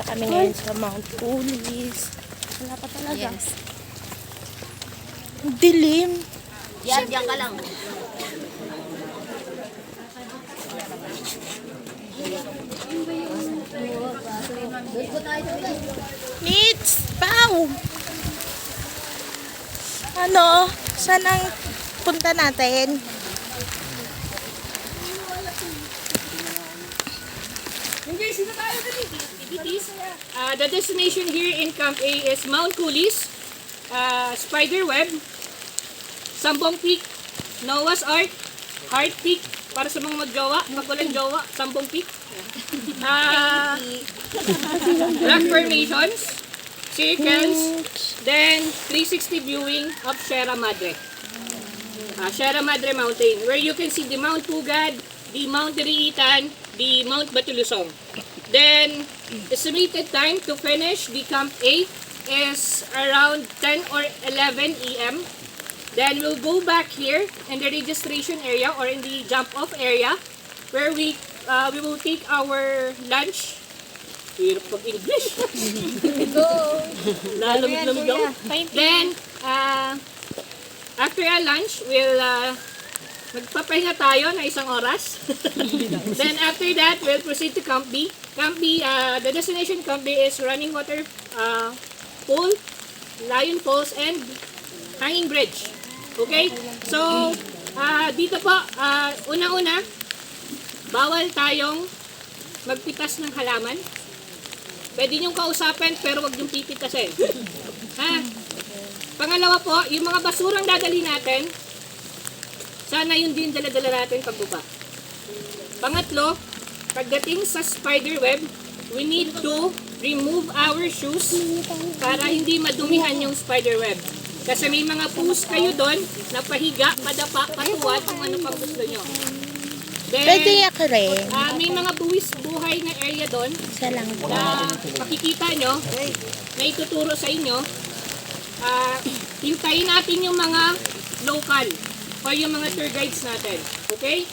kami ngayon sa Mount Kulis. Wala pa talaga. Yes. Ang dilim. Yan, diyan ka lang. Meets! Pau! Ano? Saan ang punta natin? The destination here in Camp A is Mount Kulis, Spider Web, Sambong Peak, Noah's Ark, Heart Peak, para sa mga magjowa, pag walang jowa, Sambong Peak, Rock Formations, Circles, then 360 viewing of Sierra Madre. Sierra Madre Mountain, where you can see the Mount Pugad, the Mount Diriitan, the Mount Batulusong. Then, estimated time to finish the Camp A is around 10 or 11 a.m. Then we'll go back here in the registration area or in the jump-off area where we will take our lunch. Hirap pag-English. Lalamig-lamig ako. Then, after our lunch, we'll magpapahinga tayo na isang oras. Then after that, we'll proceed to Camp B. Camp B, the destination Camp B is Running Water Pool, Lion Falls, and Hanging Bridge. Okay? So, dito po, unang-una, bawal tayong magpitas ng halaman. Pwede niyong kausapin, pero wag niyong pipitasin. Ha? Pangalawa po, yung mga basurang dadali natin, sana yun din dala-dala natin pagbaba. Pangatlo, pagdating sa spider web, we need to remove our shoes para hindi madumihan yung spider web. Kasi may mga poos kayo doon na pahiga, padapa, patuwad, kung ano pang gusto nyo. Then, Pwede ako rin. may mga buwis buhay na area doon Isa lang po. na makikita nyo, na ituturo sa inyo. Hintayin natin yung mga local o yung mga tour guides natin. Okay?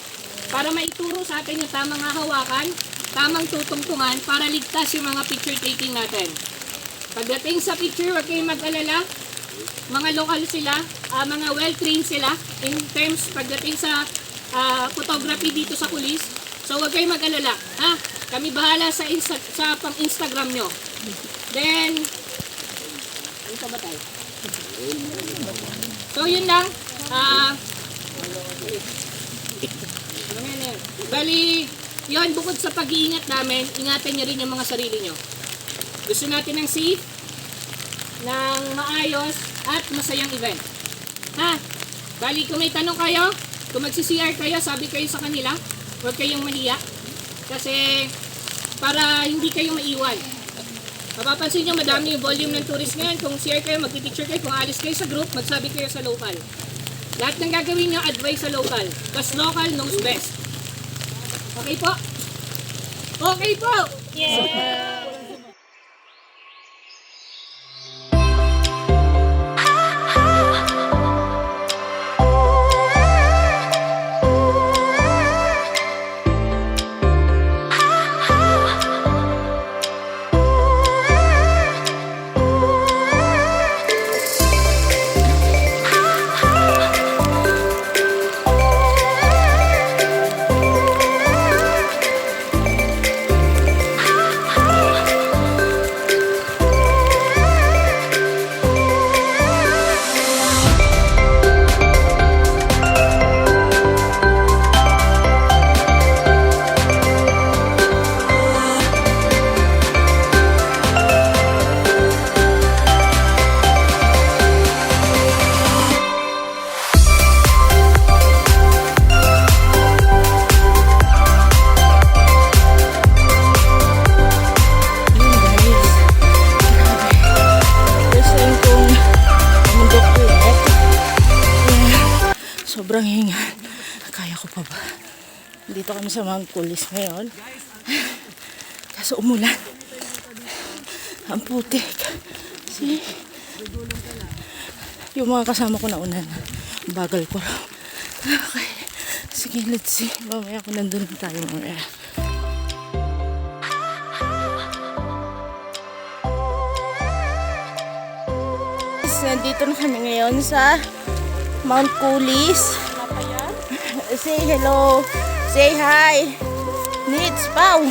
Para maituro sa atin yung tamang hahawakan, tamang tutungtungan para ligtas yung mga picture taking natin. Pagdating sa picture, huwag kayong mag-alala. Mga local sila, mga well-trained sila in terms pagdating sa photography dito sa Kulis. So huwag kayong mag-alala. Kami bahala sa pang-Instagram nyo. Then, ano pa ba tayo? So yun lang. Bali, yun, bukod sa pag-iingat namin, ingatan nyo rin yung mga sarili nyo. Gusto natin ng safe, ng maayos, at masayang event. Bali, kung may tanong kayo, kung magsi-CR kayo, sabi kayo sa kanila, huwag kayong mahiya. Kasi, para hindi kayo maiwan. Mapapansin nyo, madami yung volume ng tourist ngayon. Kung CR kayo, magpipicture kayo, kung alis kayo sa group, magsabi kayo sa local. Lahat ng gagawin nyo, advice sa local. Because local knows best. Okay po? Okay po! Yeah! Sobrang hinga. Kaya ko pa ba? Dito kami sa Mount Kulis ngayon. Kaso umulan. Ang putik. See? Yung mga kasama ko na una na. Bagal ko raw. Okay. Sige, let's see. Mamaya kung nandun tayo mamaya. Nandito na kami ngayon sa Mount Kulis. Say hello. Say hi. Needs Pau.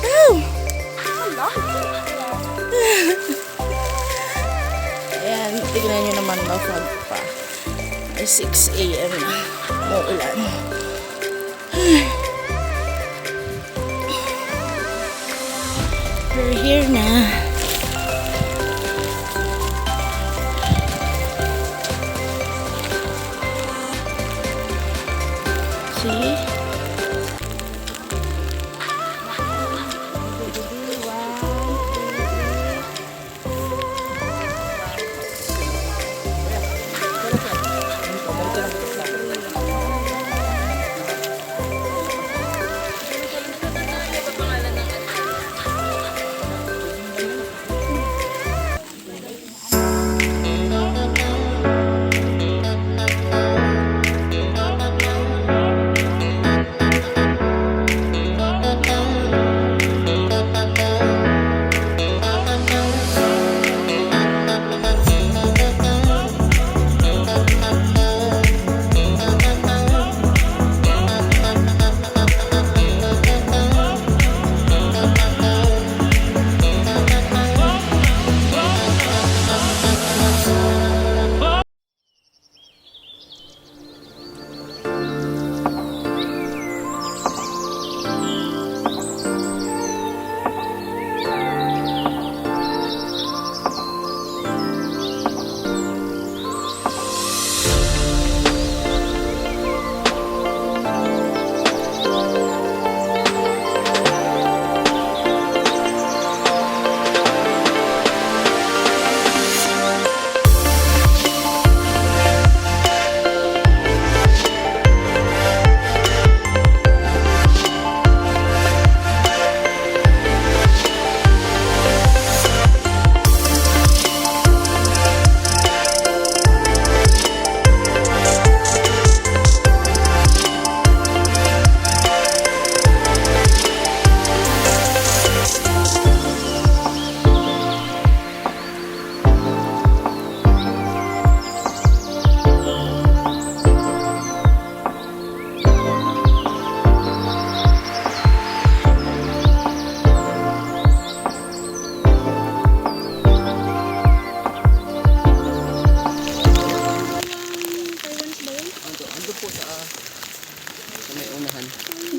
Pau. Ayan, tignan nyo naman mafag pa. Ay 6 a.m. na. Muulan. We're here na. See?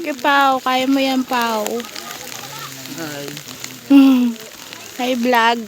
Okay, Pao. Kaya mo yan, Pao. Hi. Hi, vlog.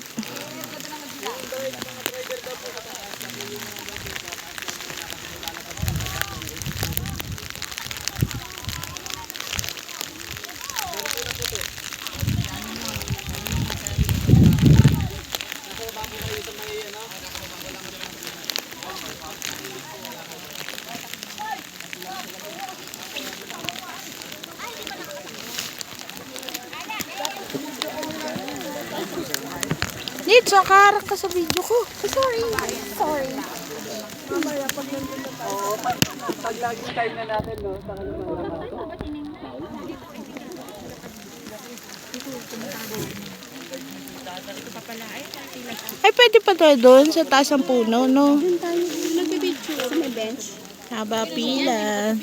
Nid, so kaharap ka sa video ko. Sorry. Pag laging time na natin, no? Sa Ay, pwede pa tayo doon sa taas ng puno, no? Doon tayo nagbibidyo sa may bench. Haba pila.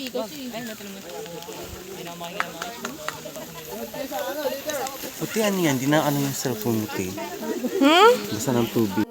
Puti ano yan, di na ano yung sarap pumuti. Hmm? Basta ng tubig.